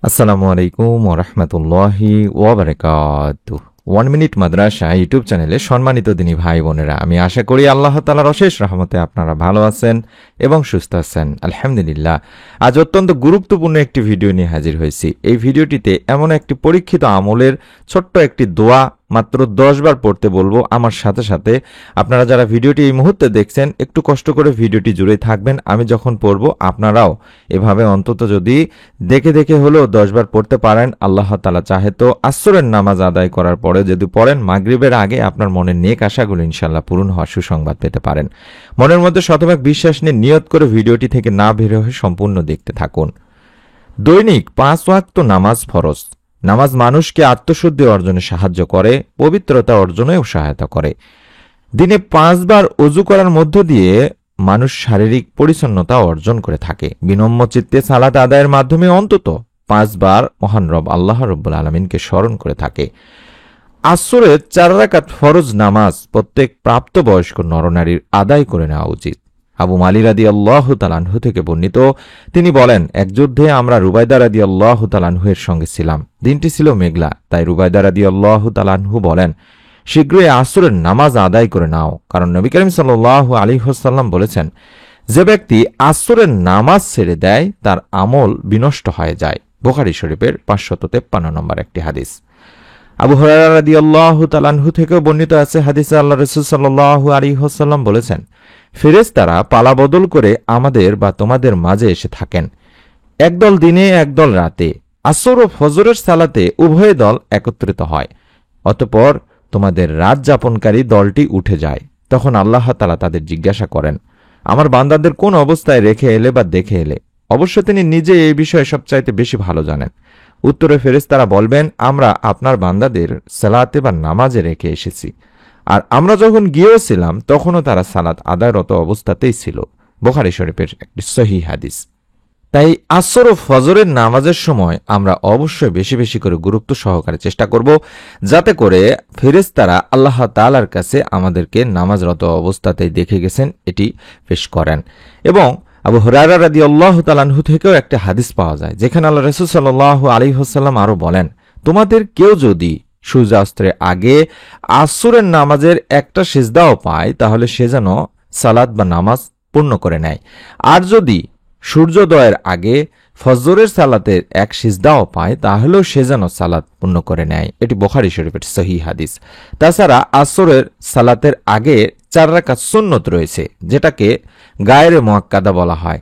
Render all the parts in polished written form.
আসসালামু আলাইকুম ওয়া রাহমাতুল্লাহি ওয়া বারাকাতুহু। 1 মিনিট মাদ্রাসা ইউটিউব চ্যানেলে সম্মানিত দিনী ভাই বোনেরা, আমি আশা করি আল্লাহ তাআলার অশেষ রহমতে আপনারা ভালো আছেন এবং সুস্থ আছেন। আলহামদুলিল্লাহ। আজ অত্যন্ত গুরুত্বপূর্ণ একটি ভিডিও নিয়ে হাজির হয়েছি। এই ভিডিওটিতে এমন একটি পরীক্ষিত আমলের ছোট্ট একটি দোয়া মাত্র 10 বার পড়তে বলবো। আমার সাথে সাথে আপনারা যারা ভিডিওটি এই মুহূর্তে দেখছেন একটু কষ্ট করে ভিডিওটি জুড়ে থাকবেন। আমি যখন পড়বো আপনারাও এভাবে অন্তত যদি দেখে দেখে হলেও 10 বার পড়তে পারেন, আল্লাহ তাআলা চাহে তো আসরের নামাজ আদায় করার পরে যদি পড়েন মাগরিবের আগে আপনার মনের নেক আশাগুলো ইনশাআল্লাহ পূরণ হওয়ার সুসংবাদ পেতে পারেন। মনের মধ্যে শতভাগ বিশ্বাস নিয়ে নিয়ত করে ভিডিওটি থেকে না বের হয়ে সম্পূর্ণ দেখতে থাকুন। দৈনিক 5 ওয়াক্ত নামাজ ফরজ। নামাজ মানুষকে আত্মশুদ্ধি অর্জনে সাহায্য করে, পবিত্রতা অর্জনেও সহায়তা করে। দিনে 5 বার অজু করার মধ্য দিয়ে মানুষ শারীরিক পরিচ্ছন্নতা অর্জন করে থাকে। বিনম্র চিত্তে সালাত আদায়ের মাধ্যমে অন্তত 5 বার মহান রব আল্লাহ রাব্বুল আলামিনকে স্মরণ করে থাকে। আসরের 4 রাকাত ফরজ নামাজ প্রত্যেক প্রাপ্তবয়স্ক নরনারীর আদায় করে নেওয়া উচিত। আবু মালি রাদিয়াল্লাহু তাআলা আনহু থেকে বর্ণিত, তিনি বলেন, এক যুদ্ধে আমরা রুবাইদা রাদিয়াল্লাহু তাআলা আনহুর সঙ্গে ছিলাম। দিনটি ছিল মেঘলা, তাই রুবাইদা রাদিয়াল্লাহু তাআলা আনহু বলেন, শীঘ্রই আসরের নামাজ আদায় করে নাও, কারণ নবী করিম সাল্লাল্লাহু আলাইহি ওয়াসাল্লাম বলেছেন, যে ব্যক্তি আসরের নামাজ ছেড়ে দেয় তার আমল বিনষ্ট হয়ে যায়। বুখারী শরীফের 553 নম্বর একটি হাদিস। আবু হুরায়রা রাদিয়াল্লাহু তাআলা আনহু থেকেও বর্ণিত আছে, হাদিসে আল্লাহ রাসূল সাল্লাল্লাহু আলাইহি ওয়াসাল্লাম বলেছেন, ফেরেশতারা পালা বদল করে আমাদের বা তোমাদের মাঝে এসে থাকেন। একদল দিনে একদল রাতে, আসর ও ফজরের সালাতে উভয় দল একত্রিত হয়। অতঃপর তোমাদের রাত যাপনকারী দলটি উঠে যায়। তখন আল্লাহ তাআলা তাদের জিজ্ঞাসা করেন, আমার বান্দাদের কোন অবস্থায় রেখে এলে বা দেখে এলে? অবশ্য তিনি নিজে এই বিষয়ে সবচাইতে বেশি ভালো জানেন। উত্তরে ফেরেশতারা বলবেন, আমরা আপনার বান্দাদের সালাতে বা নামাজে রেখে এসেছি, আর আমরা যখন গিয়েছিলাম তখনও তারা সালাত আদায়রত অবস্থাতেই ছিল। বুখারী শরীফের একটি সহিহ হাদিস। তাই আসর ও ফজরের নামাজের সময় আমরা অবশ্যই বেশি বেশি করে গুরুত্ব সহকারে চেষ্টা করব, যাতে করে ফেরেশতারা আল্লাহ তাআলার কাছে আমাদেরকে নামাজরত অবস্থাতেই দেখে গেছেন এটি পেশ করেন। এবং আবু হুরায়রা রাদিয়াল্লাহু তাআলা আনহু থেকেও একটা হাদিস পাওয়া যায়, যেখানে আল্লাহ রাসূল সাল্লাল্লাহু আলাইহি ওয়াসাল্লাম আরো বলেন, তোমাদের কেউ যদি সূর্যাস্তের আগে আসরের নামাজের একটা সিজদাও পায় তাহলে সে যেন সালাত বা নামাজ পূর্ণ করে নেয়, আর যদি সূর্যোদয়ের আগে ফজরের সালাতের এক সিজদাও পায় তাহলেও সে যেন সালাত পূর্ণ করে নেয়। এটি বুখারী শরীফের সহিহ হাদিস। তাছাড়া আসরের সালাতের আগে 4 রাকাত সুন্নত রয়েছে, যেটাকে গায়রে মুআক্কাদা বলা হয়,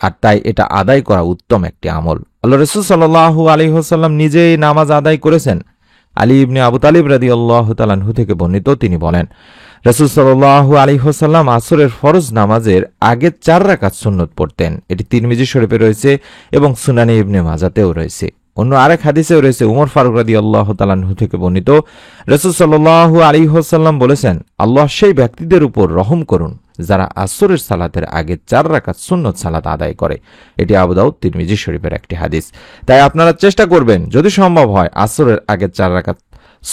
আর তাই এটা আদায় করা উত্তম একটি আমল। আল্লাহ রাসূল সাল্লাল্লাহু আলাইহি ওয়াসাল্লাম নিজেই নামাজ আদায় করেছেন। আলী ইবনে আবু তালিব রাদিয়াল্লাহু তাআলা আনহু থেকে বর্ণিত, তিনি বলেন, রাসূল সাল্লাল্লাহু আলাইহি ওয়াসাল্লাম আসরের ফরজ নামাজের আগে 4 রাকাত সুন্নত পড়তেন। এটি তিরমিজি শরীফে রয়েছে এবং সুনানে ইবনে মাজাতেও রয়েছে। অন্য আরেক হাদিসেও রয়েছে, উমর ফারুক রাদিয়াল্লাহু তাআলা আনহু থেকে বর্ণিত, রাসূল সাল্লাল্লাহু আলাইহি ওয়াসাল্লাম বলেছেন, আল্লাহ সেই ব্যক্তিদের উপর রহম করুন যারা আসরের সালাতের আগে 4 রাকাত সুন্নত সালাত আদায় করে। এটি আবু দাউদ তিরমিজি শরীফের একটি হাদিস। তাই আপনারা চেষ্টা করবেন যদি সম্ভব হয় আসরের আগে 4 রাকাত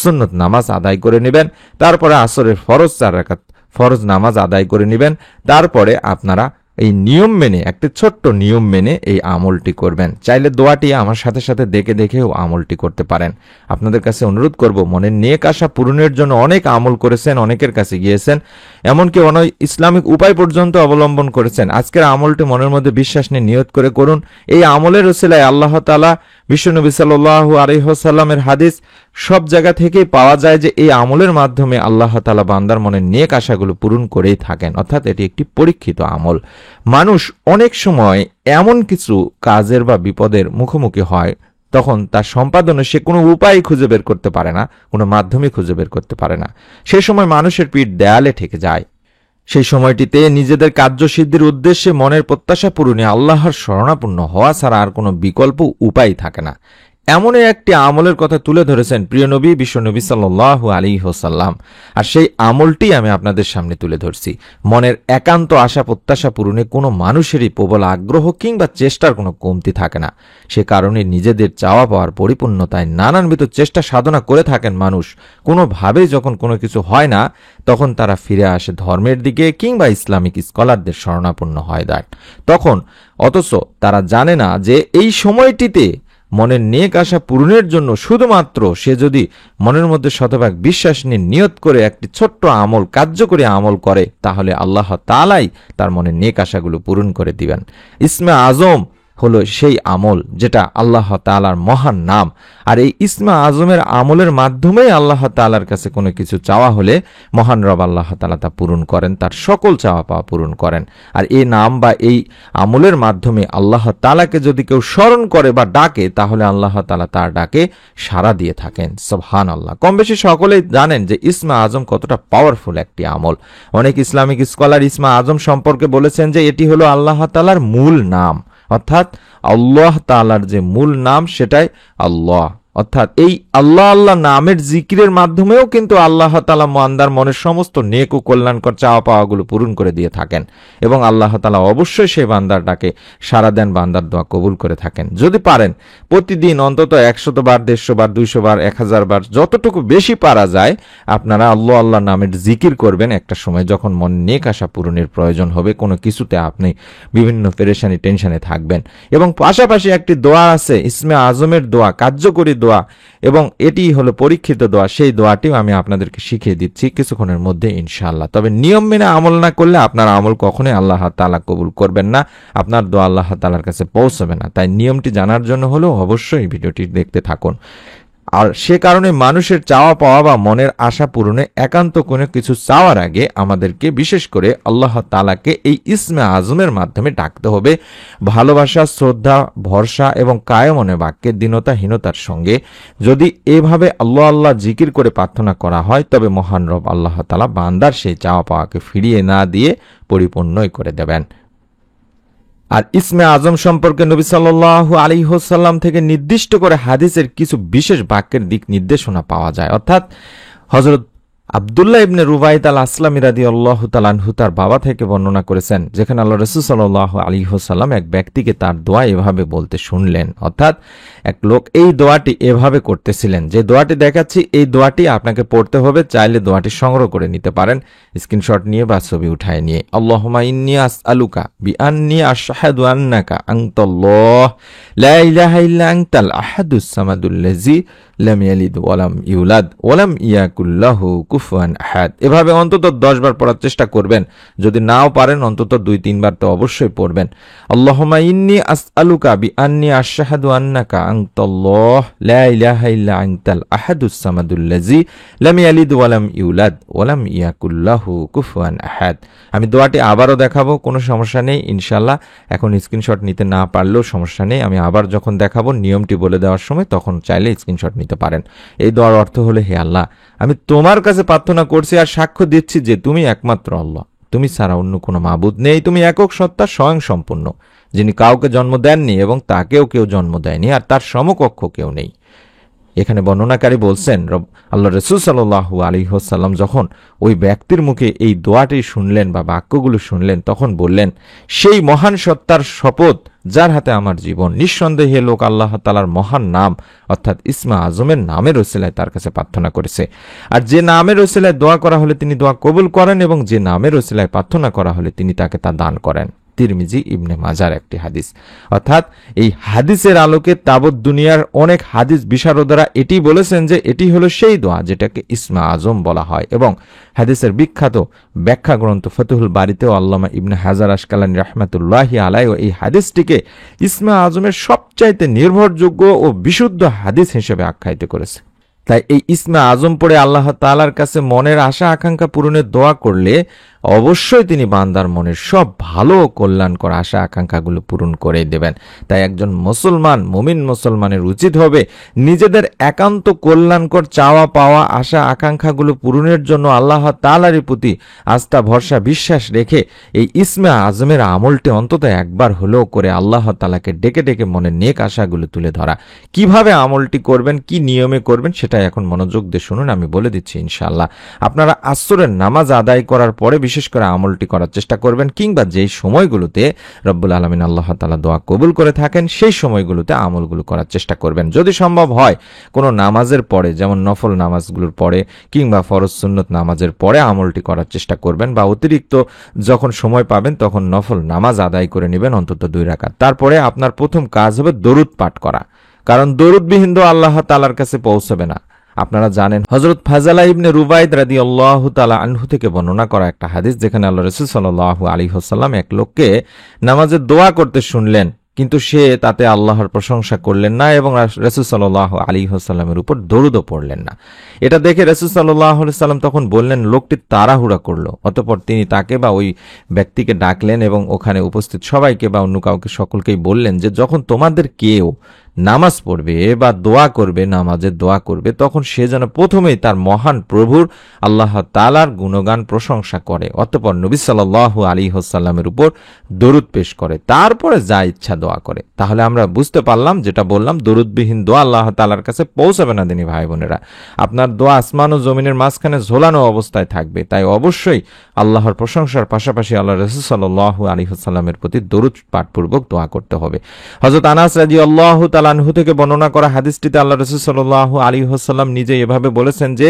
সুন্নত নামাজ আদায় করে নেবেন, তারপরে আসরের ফরজ 4 রাকাত ফরজ নামাজ আদায় করে নেবেন, তারপরে আপনারা এই নিয়ম মেনে, একটি ছোট্ট নিয়ম মেনে এই আমলটি করবেন। চাইলে দোয়াটি আমার সাথে সাথে দেখে দেখেও আমলটি করতে পারেন। আপনাদের কাছে অনুরোধ করব, মনের নেক আশা পূরণের জন্য অনেক আমল করেছেন, অনেকের কাছে গিয়েছেন, এমনকি অনেক ইসলামিক উপায় পর্যন্ত অবলম্বন করেছেন। আজকের আমলটি মনের মধ্যে বিশ্বাস নিয়ে নিয়ত করে করুন। এই আমলের ওসিলায় আল্লাহ তাআলা, বিশ্বনবী সাল্লাল্লাহু আলাইহি ওয়াসাল্লামের হাদিস, সব জায়গা থেকেই পাওয়া যায় যে এই আমলের মাধ্যমে আল্লাহ তাআলা বান্দার মনের নেক আশাগুলো পূরণ করেই থাকেন। অর্থাৎ এটি একটি পরীক্ষিত আমল। মানুষ অনেক সময় এমন কিছু কাজের বা বিপদের মুখোমুখি হয়, তখন তার সম্পাদনে সে কোনো উপায় খুঁজে বের করতে পারে না, কোনো মাধ্যমে খুঁজে বের করতে পারে না। সেই সময় মানুষের পিঠ দেয়ালে ঠেকে যায়। সেই সময়টিতে নিজেদের কার্যসিদ্ধির উদ্দেশ্যে মনের প্রত্যাশা পূরণে আল্লাহর শরণাপন্ন হওয়া ছাড়া আর কোনো বিকল্প উপায় থাকে না। এমনই একটি আমলের কথা তুলে ধরেছেন প্রিয় নবী বিশ্বনবী সাল্লাল্লাহু আলাইহি ওয়াসাল্লাম, আর সেই আমলটি আমি আপনাদের সামনে তুলে ধরছি। মনের একান্ত আশা প্রত্যাশা পূরণে কোনো মানুষেরই প্রবল আগ্রহ কিংবা চেষ্টার কোনো কমতি থাকে না। সে কারণে নিজেদের চাওয়া পাওয়ার পরিপূর্ণতায় নানানবিধ চেষ্টা সাধনা করে থাকেন মানুষ। কোনোভাবেই যখন কোনো কিছু হয় না, তখন তারা ফিরে আসে ধর্মের দিকে কিংবা ইসলামিক স্কলারদের শরণাপন্ন হয় দেয় তখন। অথচ তারা জানে না যে এই সময়টিতে মনের নেক আশা পূরণের জন্য শুধুমাত্র সে যদি মনের মধ্যে শতভাগ বিশ্বাস নিয়ে নিয়ত করে একটি ছোট্ট আমল, কার্যকরী আমল করে, তাহলে আল্লাহ তাআলাই তার মনের নেক আশাগুলো পূরণ করে দিবেন। ইসমে আজম হলো সেই আমল যেটা আল্লাহ তাআলার মহান নাম। আর এই ইসমে আজমের আমলের মাধ্যমেই আল্লাহ তাআলার কাছে কোনো কিছু চাওয়া হলে মহান রব আল্লাহ তাআলা তা পূরণ করেন, তার সকল চাওয়া পাওয়া পূরণ করেন। আর এই নাম বা এই আমলের মাধ্যমে আল্লাহ তাআলাকে যদি কেউ স্মরণ করে বা ডাকে, তাহলে আল্লাহ তাআলা তার ডাকে সাড়া দিয়ে থাকেন। সুবহানাল্লাহ। কম বেশি সকলেই জানেন যে ইসমে আজম কতটা পাওয়ারফুল একটি আমল। অনেক ইসলামিক স্কলার ইসমে আজম সম্পর্কে বলেছেন যে এটি হলো আল্লাহ তাআলার মূল নাম, অর্থাৎ আল্লাহ তাআলার যে মূল নাম সেটাই আল্লাহ। অর্থাৎ এই আল্লাহ আল্লাহ নামের জিকিরের মাধ্যমেও কিন্তু আল্লাহ তাআলা বান্দার মনের সমস্ত নেক ও কল্যাণকর চাওয়া পাওয়াগুলো পূরণ করে দিয়ে থাকেন এবং আল্লাহ তাআলা অবশ্যই সেই বান্দার ডাকে সাড়া দেন, বান্দার দোয়া কবুল করে থাকেন। যদি পারেন প্রতিদিন অন্তত 100 বার, 150 বার, 200 বার, 1000 বার, যতটুকু বেশি পারা যায় আপনারা আল্লাহ আল্লাহ নামের জিকির করবেন। একটা সময় যখন মনে নেক আশা পূরণের প্রয়োজন হবে, কোনো কিছুতে আপনি বিভিন্ন পেরেশানি টেনশনে থাকবেন। এবং পাশাপাশি একটি দোয়া আছে ইসমে আজমের দোয়া, কার্যকরী দোয়া, এবং এটি হলো পরীক্ষিত দোয়া। সেই দোয়াটিও আমি আপনাদেরকে শিখিয়ে দিচ্ছি কিছুক্ষণের মধ্যে ইনশাআল্লাহ। তবে নিয়ম মেনে আমল না করলে আপনার আমল কখনোই আল্লাহ তাআলা কবুল করবেন না, আপনার দোয়া আল্লাহ তাআলার কাছে পৌঁছবে না। তাই নিয়মটি জানার জন্য হলেও অবশ্যই ভিডিওটি দেখতে থাকুন। আর সে কারণে মানুষের চাওয়া পাওয়া বা মনের আশা পূরণে একান্ত কোনো কিছু চাওয়ার আগে আমাদেরকে বিশেষ করে আল্লাহ তাআলাকে এই ইসমে আজমের মাধ্যমে ডাকতে হবে ভালোবাসা, শ্রদ্ধা, ভরসা এবং কায়মনে বাক্যে দীনতাহীনতার সঙ্গে। যদি এভাবে আল্লাহ আল্লাহ জিকির করে প্রার্থনা করা হয়, তবে মহান রব আল্লাহ তাআলা বান্দার সেই চাওয়া পাওয়াকে ফিরিয়ে না দিয়ে পরিপূর্ণই করে দেবেন। আর ইসমে আজম সম্পর্কে নবী সাল্লাল্লাহু আলাইহি ওয়াসাল্লাম থেকে নির্দিষ্ট করে হাদিসের কিছু বিশেষ বাক্যের দিক নির্দেশনা পাওয়া যায়। অর্থাৎ হযরত আব্দুল্লাহ ইবনে রুবাইত আল আসলামী রাদিয়াল্লাহু তাআলা আনহু তার বাবা থেকে বর্ণনা করেছেন, যেখানে আল্লাহ রাসূল সাল্লাল্লাহু আলাইহি ওয়াসাল্লাম এক ব্যক্তিকে তার দোয়া এভাবে বলতে শুনলেন। অর্থাৎ এক লোক এই দোয়াটি এভাবে করতেছিলেন, যে দোয়াটি দেখাচ্ছি এই দোয়াটি আপনাকে পড়তে হবে। চাইলে দোয়াটি সংগ্রহ করে নিতে পারেন স্ক্রিনশট নিয়ে বা ছবি উঠায় নিয়ে। আল্লাহুম্মা ইন্নী আসআলুকা বিআন্নী আশহাদু আন্নাকা আনতাল্লাহ লা ইলাহা ইল্লা আনতাল আহাদুস সামাদুল্লাযী লাম ইয়ালিদ ওয়া লাম ইউলাদ ওয়া লাম ইয়াকুল লাহু কুফুয়ান আহাদ। এভাবে অন্তত 10 বার পড়ার চেষ্টা করবেন। যদি নাও পারেন অন্তত 2-3 বার তো অবশ্যই পড়বেন। আল্লাহুম্মা ইন্নী আসআলুকা বিআন্নী আশহাদু আন্নাকা আনতাল্লাহ লা ইলাহা ইল্লা আনতাল আহাদুস সামাদুল্লাযী লাম ইয়ালিদ ওয়া লাম ইউলাদ ওয়া লাম ইয়াকুল লাহু কুফুয়ান আহাদ। আমি দোয়াটি আবারও দেখাবো, কোনো সমস্যা নেই ইনশাআল্লাহ। এখন স্ক্রিনশট নিতে না পারলেও সমস্যা নেই, আমি আবার যখন দেখাবো নিয়মটি বলে দেওয়ার সময় তখন চাইলে স্ক্রিনশট নিতে পারেন। এই দোয়ার অর্থ হলো, হে আল্লাহ, আমি তোমার কাছে প্রার্থনা করছি আর সাক্ষ্য দিচ্ছি যে তুমি একমাত্র আল্লাহ, তুমি ছাড়া অন্য কোনো মাবুদ নেই, তুমি একক সত্তা স্বয়ং সম্পূর্ণ, যিনি কাউকে জন্ম দেননি এবং তাকেও কেউ জন্ম দেয়নি, আর তার সমকক্ষ কেউ নেই। এখানে বর্ণনাকারী বলছেন আল্লাহ রাসূল সাল্লাল্লাহু আলাইহি ওয়াসাল্লাম যখন ওই ব্যক্তির মুখে এই দোয়াটি শুনলেন বা বাক্যগুলো শুনলেন, তখন বললেন, সেই মহান সত্তার শপথ যার হাতে আমার জীবন, নিঃসন্দেহে লোক আল্লাহ তাআলার মহান নাম অর্থাৎ ইসমে আজমের নামের ওসিলায় তার কাছে প্রার্থনা করেছে। আর যে নামের ওসিলায় দোয়া করা হলে তিনি দোয়া কবুল করেন এবং যে নামের ওসিলায় প্রার্থনা করা হলে তিনি তাকে তা দান করেন। তিরমিজি ইবনে মাজার একটি হাদিস। অর্থাৎ এই হাদিসের আলোকে তাবৎ দুনিয়ার অনেক হাদিস বিশারদরা এটি বলেছেন যে এটি হলো সেই দোয়া যেটাকে ইসমে আজম বলা হয়। এবং হাদিসের বিখ্যাত ব্যাখ্যা গ্রন্থ ফতুহুল বারীতেও আল্লামা ইবনে হাজার আসকালানী রাহমাতুল্লাহি আলাইহি এই হাদিসটিকে ইসমে আজমের সবচাইতে নির্ভরযোগ্য ও বিশুদ্ধ হাদিস হিসেবে আখ্যায়িত করেছে। তাই এই ইসমে আজম পড়ে আল্লাহ তাআলার কাছে মনের আশা আকাঙ্ক্ষা পূরণের দোয়া করলে অবশ্যই তিনি বান্দার মনের সব ভালো ও কল্যাণকর আশা আকাঙ্ক্ষাগুলো পূরণ করে দেবেন। তাই একজন মুসলমান, মুমিন মুসলমানের উচিত হবে নিজেদের একান্ত কল্যাণকর চাওয়া পাওয়া আশা আকাঙ্ক্ষাগুলো পূরণের জন্য আল্লাহ তাআলার প্রতি আস্থা ভরসা বিশ্বাস রেখে এই ইসমে আজমের আমলটি অন্তত একবার হলেও করে আল্লাহ তাআলাকে ডেকে ডেকে মনের নেক আশাগুলো তুলে ধরা। কিভাবে আমলটি করবেন, কি নিয়মে করবেন সেটা এখন মনোযোগ দিয়ে শুনুন, আমি বলে দিচ্ছি ইনশাআল্লাহ। আপনারা আসরের নামাজ আদায় করার পরে বিশেষ করে আমলটি করার চেষ্টা করবেন, কিংবা যেই সময়গুলোতে রব্বুল আলামিন আল্লাহ তাআলা দোয়া কবুল করে থাকেন সেই সময়গুলোতে আমলগুলো করার চেষ্টা করবেন। যদি সম্ভব হয় কোনো নামাজের পরে, যেমন নফল নামাজগুলোর পরে কিংবা ফরজ সুন্নত নামাজের পরে আমলটি করার চেষ্টা করবেন, বা অতিরিক্ত যখন সময় পাবেন তখন নফল নামাজ আদায় করে নেবেন অন্তত 2 রাকাত। তারপরে আপনার প্রথম কাজ হবে দরুদ পাঠ করা। কারণ দরুদবিহীন দোয়া আল্লাহ তাআলার কাছে পৌঁছবে না। আপনারা জানেন হযরত ফাজালা ইবনে রুবাইদ রাদিয়াল্লাহু তাআলা আনহু থেকে বর্ণনা করা একটা হাদিস, যেখানে আল্লাহ রাসূল সাল্লাল্লাহু আলাইহি ওয়াসাল্লাম এক লোককে নামাজে দোয়া করতে শুনলেন, কিন্তু সে তাতে আল্লাহর প্রশংসা করলেন না এবং রাসূল সাল্লাল্লাহু আলাইহি ওয়াসাল্লামের উপর দরুদও পড়লেন না। এটা দেখে রাসূল সাল্লাল্লাহু আলাইহি ওয়াসাল্লাম তখন বললেন, লোকটি তাড়াহুড়া করলো। অতঃপর তিনি তাকে বা ওই ব্যক্তিকে ডাকলেন এবং ওখানে উপস্থিত সবাইকে বা অন্য কাউকে সকলকেই বললেন যে যখন তোমাদের কেউ নামাজ পড়বে বা দোয়া করবে, নামাজের দোয়া করবে, তখন সে যেন প্রথমেই তার মহান প্রভুর আল্লাহ তাআলার গুণগান প্রশংসা করে, অতঃপর নবী সাল্লাল্লাহু আলাইহি ওয়াসাল্লামের উপর দরুদ পেশ করে, তারপরে যা ইচ্ছা দোয়া করে। তাহলে আমরা বুঝতে পারলাম, যেটা বললাম, দরুদবিহীন দোয়া আল্লাহ তাআলার কাছে পৌঁছাবে না। দিনী ভাই বোনেরা, আপনার দোয়া আসমান ও জমিনের মাঝখানে ঝোলানো অবস্থায় থাকবে। তাই অবশ্যই আল্লাহর প্রশংসার পাশাপাশি আল্লাহ রাসূল সাল্লাল্লাহু আলাইহি ওয়াসাল্লামের প্রতি দরুদ পাঠপূর্বক দোয়া করতে হবে। হযরত আনাস রাদিয়াল্লাহু তাআলা আনহু থেকে বর্ণনা করা হাদিসটিতে আল্লাহ রাসূল সাল্লাল্লাহু আলাইহি ওয়াসাল্লাম নিজে এভাবে বলেছেন যে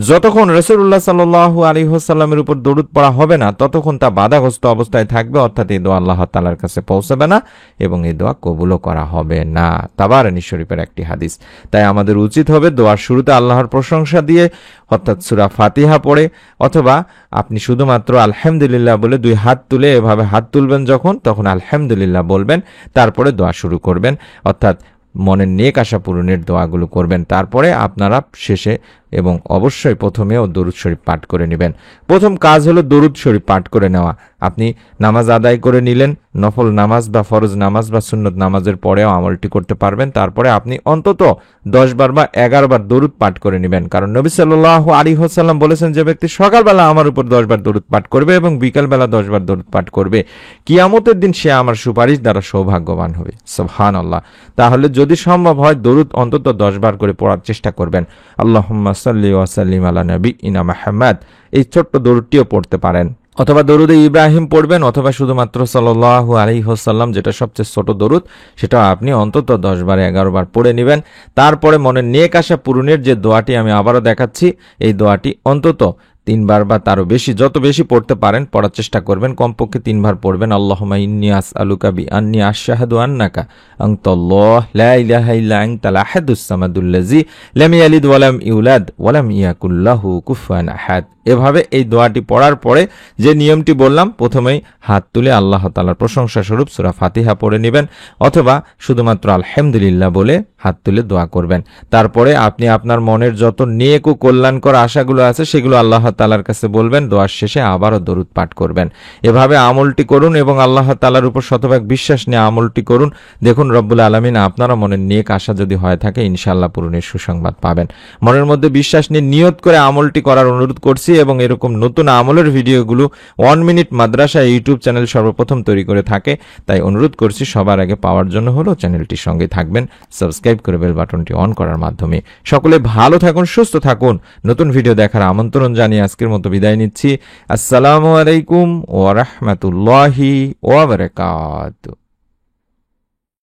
যতক্ষণ রাসূলুল্লাহ সাল্লাল্লাহু আলাইহি ওয়াসাল্লামের উপর দরুদ পড়া হবে না, ততক্ষণ তা বাধাগ্রস্ত অবস্থায় থাকবে, অর্থাৎ এই দোয়া আল্লাহ তাআলার কাছে পৌঁছাবে না এবং এই দোয়া কবুলও করা হবে না। তাবারানী শরীফের একটি হাদিস। তাই আমাদের উচিত হবে দোয়ার শুরুতে আল্লাহর প্রশংসা দিয়ে, অর্থাৎ সূরা ফাতিহা পড়ে, অথবা আপনি শুধুমাত্র আলহামদুলিল্লাহ বলে দুই হাত তুলে এভাবে হাত তুলবেন যখন, তখন আলহামদুলিল্লাহ বলবেন, তারপরে দোয়া শুরু করবেন, অর্থাৎ মনের নেক আশা পূরণের দোয়াগুলো করবেন। তারপরে আপনারা শেষে এবং অবশ্যই প্রথমেও দরুদ শরীফ পাঠ করে নেবেন। প্রথম কাজ হলো দরুদ শরীফ পাঠ করে নেওয়া। আপনি নামাজ আদায় করে নিলেন, নফল নামাজ বা ফরজ নামাজ বা সুন্নত নামাজের পরেও আমলটি করতে পারবেন। তারপরে আপনি অন্তত 10 বার বা 11 বার দরুদ পাঠ করে নেবেন, কারণ নবী সাল্লাল্লাহু আলাইহি ওয়াসাল্লাম বলেছেন, যে ব্যক্তি সকালবেলা আমার উপর 10 বার দরুদ পাঠ করবে এবং বিকালবেলা 10 বার দরুদ পাঠ করবে, কিয়ামতের দিন সে আমার সুপারিশ দ্বারা সৌভাগ্যবান হবে। সুবহানাল্লাহ। তাহলে যদি সম্ভব হয় দরুদ অন্তত 10 বার করে পড়ার চেষ্টা করবেন। আল্লাহুম্মা সাল্লি ওয়া সাল্লিম আলা নাবিয়িনা মুহাম্মদ, এই ছোট্ট দরুদটিও পড়তে পারেন, অথবা দরুদে ইব্রাহিম পড়বেন, অথবা শুধুমাত্র সাল্লাল্লাহু আলাইহি ওয়াসাল্লাম, যেটা সবচেয়ে ছোট দরুদ, সেটা আপনি অন্তত 10 বার 11 বার পড়ে নেবেন। তারপরে মনের নেক আশা পূরণের যে দোয়াটি আমি আবারও দেখাচ্ছি, এই দোয়াটি অন্তত 3 বার বা তারও বেশি, যত বেশি পড়তে পারেন পড়ার চেষ্টা করবেন, কমপক্ষে 3 বার পড়বেন। আল্লাহুম্মা ইন্নী আসআলুকা বিআন্নী আশহাদু আন্নাকা আনতাল্লাহ লা ইলাহা ইল্লা আনতাল আহাদুস সামাদুল্লাযী লাম ইয়ালিদ ওয়া লাম ইউলাদ ওয়া লাম ইয়াকুল লাহু কুফুয়ান আহাদ। এভাবে এই দোয়াটি পড়ার পরে যে নিয়মটি বললাম, প্রথমেই হাত তুলে আল্লাহ তাআলার প্রশংসা স্বরূপ সূরা ফাতিহা পড়ে নেবেন, অথবা শুধুমাত্র আলহামদুলিল্লাহ বলে হাত তুলে দোয়া করবেন। তারপরে আপনি আপনার মনের যত নেক ও কল্যাণকর আশাগুলো আছে সেগুলো আল্লাহ তাআলার কাছে বলবেন। দোয়ার শেষে আবারও দরুদ পাঠ করবেন। এভাবে আমলটি করুন এবং আল্লাহ তাআলার উপর শতভাগ বিশ্বাস নিয়ে আমলটি করুন। দেখুন রব্বুল আলামিন আপনারা মনের নেক আশা যদি হয়ে থাকে, ইনশাআল্লাহ পূরণের সুসংবাদ পাবেন। মনের মধ্যে বিশ্বাস নিয়ে নিয়ত করে আমলটি করার অনুরোধ করছি এবং এরকম নতুন আমলের ভিডিওগুলো 1 মিনিট মাদ্রাসা ইউটিউব চ্যানেল সর্বপ্রথম তৈরি করে থাকে। তাই অনুরোধ করছি সবার আগে পাওয়ার জন্য হলো চ্যানেলটির সঙ্গে থাকবেন, সাবস্ক্রাইব করে বেল বাটনটি অন করার মাধ্যমে। সকলে ভালো থাকুন, সুস্থ থাকুন। নতুন ভিডিও দেখার আমন্ত্রণ জানিয়ে আজকের মতো বিদায় নিচ্ছি। আসসালামু আলাইকুম ওয়া রাহমাতুল্লাহি ওয়া বারাকাতুহু।